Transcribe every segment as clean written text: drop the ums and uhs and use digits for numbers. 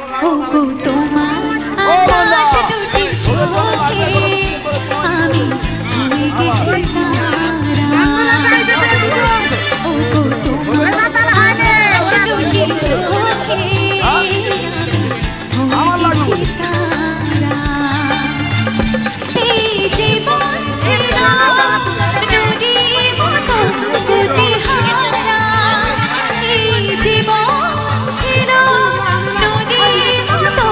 ওগো তোমার আকাশ দুটি চোখে আমি হয়ে গেছি তারা। ওগো তোমার আকাশ দুটি চোখে আমি হয়ে গেছি তারা। এই জীবন ছিল নদীর মতো গতিহারা, এই জীবন ছিল নদীর মতো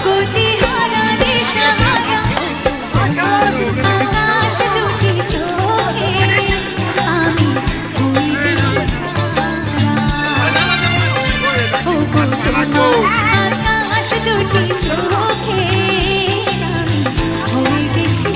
গতিহারা দিশাহারা। আকাশ দুটি চোখে আমি হয়ে গেছি তারা। ওগো তোমার আকাশ দুটি চোখে আমি হয়ে গেছি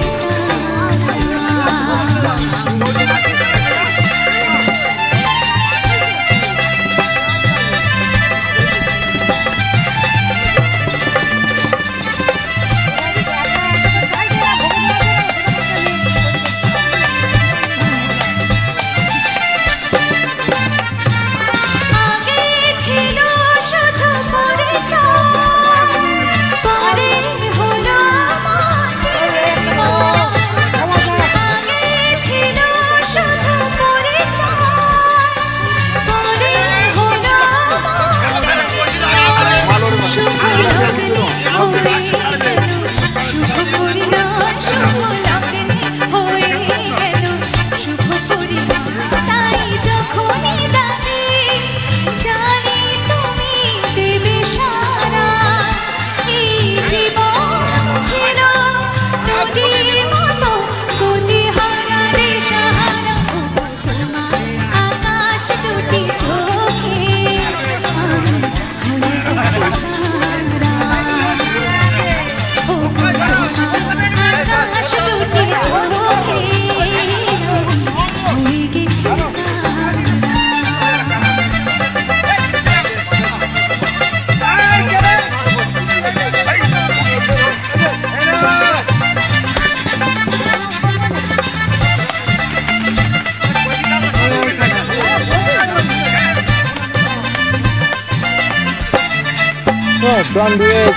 Don't do it.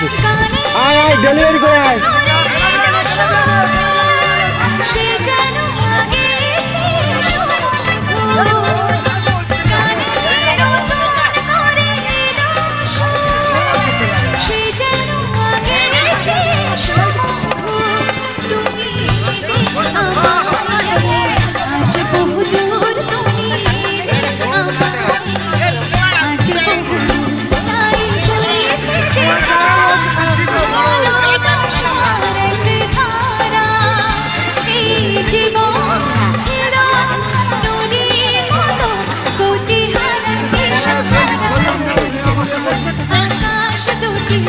Alright, delivery guy. আকাশ দুটি